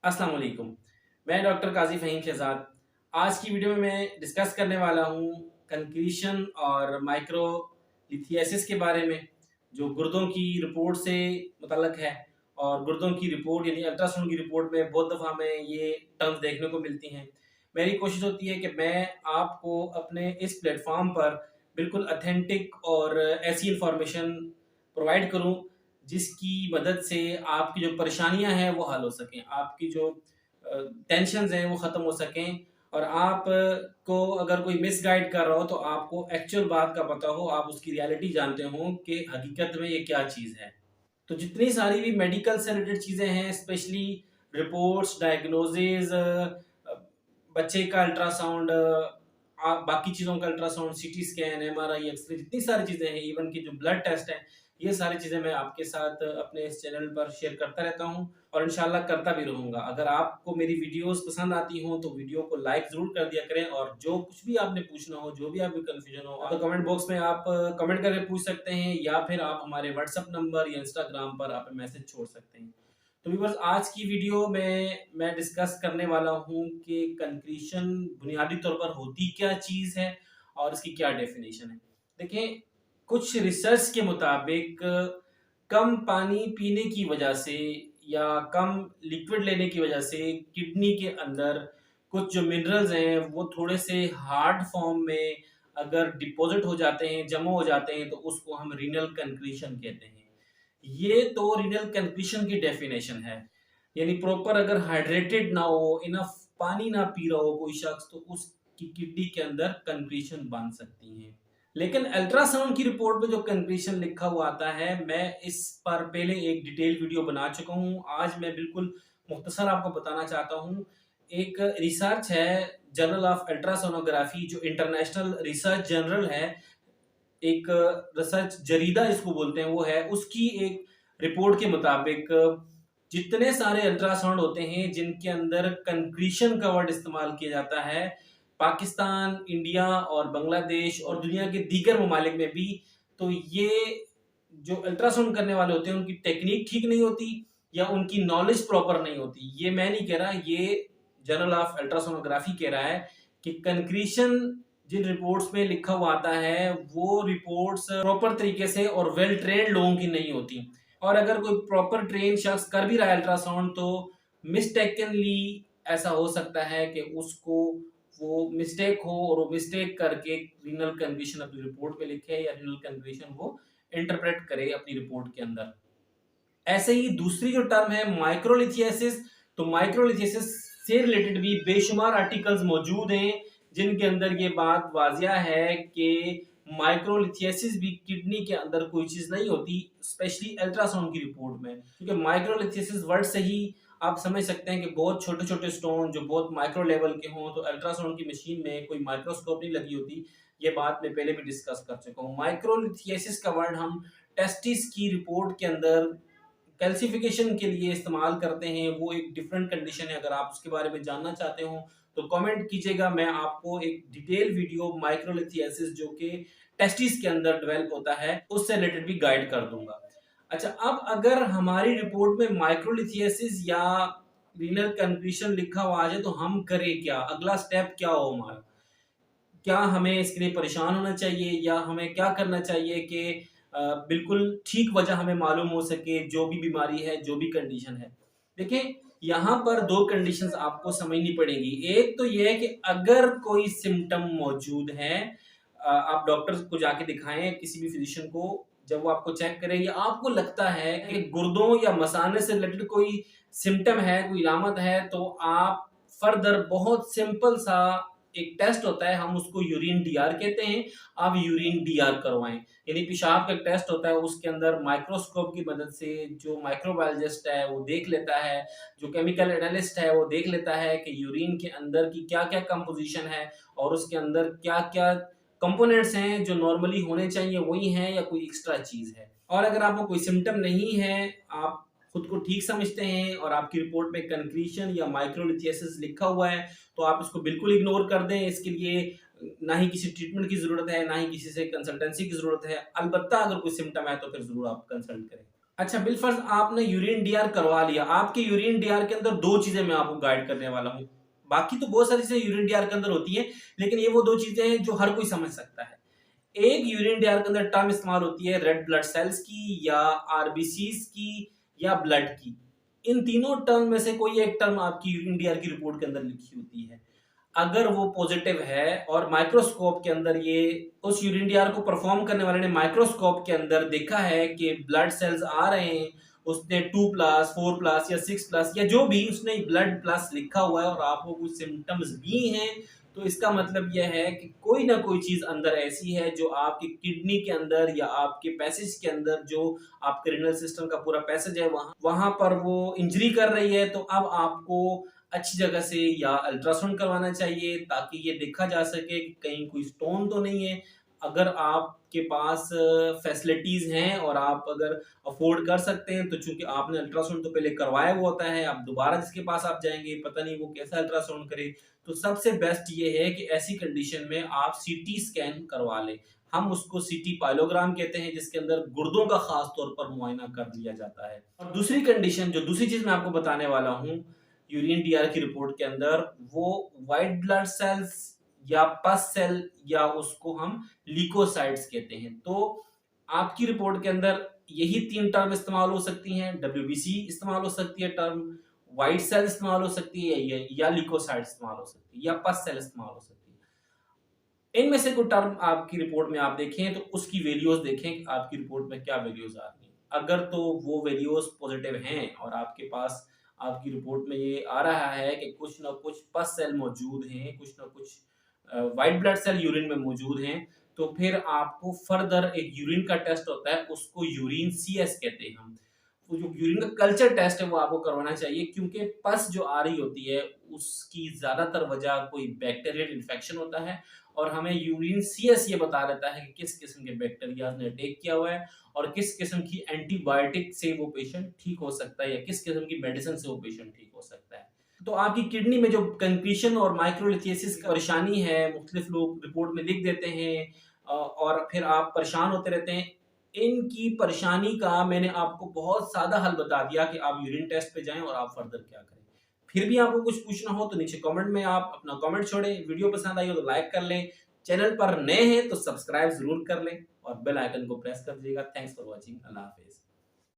अस्सलाम वालेकुम। मैं डॉक्टर काजी फ़हीम शहज़ाद। आज की वीडियो में मैं डिस्कस करने वाला हूँ कंक्रीशन और माइक्रोलिथियासिस के बारे में, जो गुर्दों की रिपोर्ट से मुतल्लक है। और गुर्दों की रिपोर्ट यानी अल्ट्रासाउंड की रिपोर्ट में बहुत दफ़ा हमें ये टर्म्स देखने को मिलती हैं। मेरी कोशिश होती है कि मैं आपको अपने इस प्लेटफ़ॉर्म पर बिल्कुल ऑथेंटिक और ऐसी इन्फॉर्मेशन प्रोवाइड करूँ जिसकी मदद से आपकी जो परेशानियां हैं वो हल हो सकें, आपकी जो टेंशन्स हैं वो ख़त्म हो सकें, और आप को अगर कोई मिस गाइड कर रहा हो तो आपको एक्चुअल बात का पता हो, आप उसकी रियलिटी जानते हो कि हकीकत में ये क्या चीज़ है। तो जितनी सारी भी मेडिकल से रिलेटेड चीज़ें हैं, स्पेशली रिपोर्ट्स, डायग्नोसिस, बच्चे का अल्ट्रासाउंड, बाकी चीज़ों का ultrasound, CT scan, MRI, x ray, जितनी सारी चीज़ें हैं, इवन कि जो ब्लड टेस्ट हैं, ये सारी चीज़ें मैं आपके साथ अपने इस चैनल पर शेयर करता रहता हूँ और इंशाल्लाह करता भी रहूँगा। अगर आपको मेरी वीडियोस पसंद आती हों तो वीडियो को लाइक ज़रूर कर दिया करें, और जो कुछ भी आपने पूछना हो, जो भी आपको कन्फ्यूजन हो, तो कमेंट बॉक्स में आप कमेंट करके पूछ सकते हैं, या फिर आप हमारे व्हाट्सएप नंबर या इंस्टाग्राम पर आप मैसेज छोड़ सकते हैं। तो व्यूअर्स, आज की वीडियो में मैं डिस्कस करने वाला हूँ कि कंक्रीशन बुनियादी तौर पर होती क्या चीज़ है और इसकी क्या डेफिनेशन है। देखें, कुछ रिसर्च के मुताबिक कम पानी पीने की वजह से या कम लिक्विड लेने की वजह से किडनी के अंदर कुछ जो मिनरल्स हैं वो थोड़े से हार्ड फॉर्म में अगर डिपॉजिट हो जाते हैं, जमा हो जाते हैं, तो उसको हम रीनल कंक्रीशन कहते हैं। ये तो रीनल कंक्रीशन की डेफिनेशन है, यानी प्रॉपर अगर हाइड्रेटेड ना हो, इनफ पानी ना पी रहा हो कोई शख्स, तो उसकी किडनी के अंदर कंक्रीशन बन सकती है। लेकिन अल्ट्रासाउंड की रिपोर्ट में जो कंक्रीशन लिखा हुआ आता है, मैं इस पर पहले एक डिटेल वीडियो बना चुका हूँ। आज मैं बिल्कुल मुख्तसर आपको बताना चाहता हूँ। एक रिसर्च है, जर्नल ऑफ अल्ट्रासोनोग्राफी, जो इंटरनेशनल रिसर्च जर्नल है, एक रिसर्च जरीदा इसको बोलते हैं, वो है, उसकी एक रिपोर्ट के मुताबिक जितने सारे अल्ट्रासाउंड होते हैं जिनके अंदर कंक्रीशन का वर्ड इस्तेमाल किया जाता है, पाकिस्तान, इंडिया और बांग्लादेश और दुनिया के दीगर ममालिक में भी, तो ये जो अल्ट्रासाउंड करने वाले होते हैं उनकी टेक्निक ठीक नहीं होती या उनकी नॉलेज प्रॉपर नहीं होती। ये मैं नहीं कह रहा, ये जर्नल ऑफ अल्ट्रासोनोग्राफी कह रहा है कि कंक्रीशन जिन रिपोर्ट्स में लिखा हुआ आता है वो रिपोर्ट्स प्रॉपर तरीके से और वेल ट्रेन्ड लोगों की नहीं होती। और अगर कोई प्रॉपर ट्रेन शख्स कर भी रहा है अल्ट्रासाउंड, तो मिस्टेकनली ऐसा हो सकता है कि उसको वो मिस्टेक हो और वो मिस्टेक करके रीनल कंडीशन अपनी रिपोर्ट में लिखे या रीनल कंडीशन वो इंटरप्रेट करे अपनी रिपोर्ट के अंदर। ऐसे ही दूसरी जो टर्म है माइक्रोलिथियासिस, तो माइक्रोलिथियासिस से रिलेटेड भी बेशुमार आर्टिकल्स मौजूद हैं जिनके अंदर ये बात वाजिया है कि माइक्रोलिथियासिस भी किडनी के अंदर कोई चीज नहीं होती, स्पेशली अल्ट्रासाउंड की रिपोर्ट में, क्योंकि माइक्रोलिथियासिस वर्ड से ही आप समझ सकते हैं कि बहुत छोटे छोटे स्टोन जो बहुत माइक्रो लेवल के हों, तो अल्ट्रासाउंड की मशीन में कोई माइक्रोस्कोप नहीं लगी होती। ये बात मैं पहले भी डिस्कस कर चुका हूँ। माइक्रोलिथियासिस का वर्ड हम टेस्टिस की रिपोर्ट के अंदर कैल्सिफिकेशन के लिए इस्तेमाल करते हैं, वो एक डिफरेंट कंडीशन है। अगर आप उसके बारे में जानना चाहते हो तो कमेंट कीजिएगा, मैं आपको एक डिटेल वीडियो माइक्रोलिथियासिस जो कि टेस्टिस के अंदर डेवलप होता है उससे रिलेटेड भी गाइड कर दूंगा। अच्छा, अब अगर हमारी रिपोर्ट में माइक्रोलिथियासिस या रीनल कंक्रीशन लिखा हुआ आ जाए तो हम करें क्या, अगला स्टेप क्या हो हमारा? क्या हमें इसके लिए परेशान होना चाहिए या हमें क्या करना चाहिए कि बिल्कुल ठीक वजह हमें मालूम हो सके, जो भी बीमारी है, जो भी कंडीशन है। देखें, यहाँ पर दो कंडीशंस आपको समझनी पड़ेगी। एक तो ये है कि अगर कोई सिम्टम मौजूद है, आप डॉक्टर को जाके दिखाएं, किसी भी फिजिशियन को, जब वो आपको चेक करे या आपको लगता है कि गुर्दों या मसाने से रिलेटेड कोई सिम्टम है, कोई इलामत है, तो आप फर्दर बहुत सिंपल सा एक टेस्ट होता है, हम उसको यूरिन डीआर कहते हैं। आप यूरिन डीआर करवाएं, यानी पेशाब का एक टेस्ट होता है, उसके अंदर माइक्रोस्कोप की मदद से जो माइक्रोबायोलॉजिस्ट है वो देख लेता है, जो केमिकल एनालिस्ट है वो देख लेता है कि यूरिन के अंदर की क्या क्या कंपोजिशन है और उसके अंदर क्या क्या कंपोनेंट्स हैं जो नॉर्मली होने चाहिए वही हैं या कोई एक्स्ट्रा चीज है। और अगर आपको कोई सिम्टम नहीं है, आप खुद को ठीक समझते हैं और आपकी रिपोर्ट में कंक्रीशन या माइक्रोलिथियासिस लिखा हुआ है, तो आप इसको बिल्कुल इग्नोर कर दें। इसके लिए ना ही किसी ट्रीटमेंट की ज़रूरत है, ना ही किसी से कंसल्टेंसी की ज़रूरत है। अलबत्ता अगर कोई सिम्टम है तो फिर ज़रूर आप कंसल्ट करें। अच्छा, बिलफर्ज आपने यूरिन डीआर करवा लिया, आपके यूरिन डीआर के अंदर 2 चीज़ें मैं आपको गाइड करने वाला हूँ। बाकी तो बहुत सारी चीज़ें यूरिन डीआर के अंदर होती हैं, लेकिन ये वो 2 चीज़ें हैं जो हर कोई समझ सकता है। एक यूरिन डीआर के अंदर टर्म इस्तेमाल होती है रेड ब्लड सेल्स की या आरबीसीज़ की या ब्लड की। इन तीनों टर्म में से कोई एक टर्म आपकी यूरिन डीआर की रिपोर्ट के अंदर लिखी होती है। अगर वो पॉजिटिव है और माइक्रोस्कोप के अंदर ये उस यूरिन डीआर को परफॉर्म करने वाले ने माइक्रोस्कोप के अंदर देखा है कि ब्लड सेल्स आ रहे हैं, उसने 2 प्लस 4 प्लस या 6 प्लस या जो भी उसने ब्लड प्लस लिखा हुआ है और आपको कुछ सिम्टम्स भी हैं, तो इसका मतलब यह है कि कोई ना कोई चीज अंदर ऐसी है जो आपकी किडनी के अंदर या आपके पैसेज के अंदर जो आपके रिनल सिस्टम का पूरा पैसेज है वहां वहां पर वो इंजरी कर रही है। तो अब आपको अच्छी जगह से या अल्ट्रासाउंड करवाना चाहिए ताकि ये देखा जा सके कि कहीं कोई स्टोन तो नहीं है। अगर आपके पास फैसिलिटीज हैं और आप अगर अफोर्ड कर सकते हैं, तो चूंकि आपने अल्ट्रासाउंड तो पहले करवाया हुआ होता है, आप दोबारा जिसके पास आप जाएंगे पता नहीं वो कैसा अल्ट्रासाउंड करे। तो सबसे बेस्ट ये है कि ऐसी कंडीशन में आप सीटी स्कैन करवा लें। हम उसको सीटी पाइलोग्राम कहते हैं, जिसके अंदर गुर्दों का खास तौर पर मुआयना कर लिया जाता है। और दूसरी कंडीशन, जो दूसरी चीज मैं आपको बताने वाला हूँ यूरिन डीआर की रिपोर्ट के अंदर, वो व्हाइट ब्लड सेल्स या पस सेल या उसको हम ल्यूकोसाइट्स कहते हैं। तो आपकी रिपोर्ट के अंदर यही 3 टर्म इस्तेमाल हो सकती हैं। डब्ल्यूबीसी इस्तेमाल हो सकती है टर्म, व्हाइट सेल इस्तेमाल हो सकती है या ल्यूकोसाइट इस्तेमाल हो सकती है या पस सेल इस्तेमाल हो सकती है। इनमें से कोई टर्म आपकी रिपोर्ट में आप देखें तो उसकी वैल्यूज देखें कि आपकी रिपोर्ट में क्या वैल्यूज आ रही हैं। अगर तो वो वैल्यूज पॉजिटिव हैं और आपके पास आपकी रिपोर्ट में ये आ रहा है कि कुछ ना कुछ पस सेल मौजूद हैं, कुछ ना कुछ व्हाइट ब्लड सेल यूरिन में मौजूद हैं, तो फिर आपको फर्दर एक यूरिन का टेस्ट होता है, उसको यूरिन सीएस कहते हैं हम। वो जो यूरिन का कल्चर टेस्ट है वो आपको करवाना चाहिए, क्योंकि पस जो आ रही होती है उसकी ज्यादातर वजह कोई बैक्टीरियल इन्फेक्शन होता है और हमें यूरिन सीएस ये बता देता है कि किस किस्म के बैक्टीरिया ने अटैक किया हुआ है और किस किस्म की एंटीबायोटिक से वो पेशेंट ठीक हो सकता है या किस किस्म की मेडिसिन से वो पेशेंट ठीक हो सकता है। तो आपकी किडनी में जो कंक्रीशन और माइक्रोलिथियासिस की परेशानी है, मुख्तलिफ लोग रिपोर्ट में लिख देते हैं और फिर आप परेशान होते रहते हैं। इनकी परेशानी का मैंने आपको बहुत सादा हल बता दिया कि आप यूरिन टेस्ट पे जाएं और आप फर्दर क्या करें। फिर भी आपको कुछ पूछना हो तो नीचे कमेंट में आप अपना कमेंट छोड़ें। वीडियो पसंद आई हो तो लाइक कर लें, चैनल पर नए हैं तो सब्सक्राइब जरूर कर लें और बेल आइकन को प्रेस कर दीजिएगा। Thanks for watching. Allah Hafiz.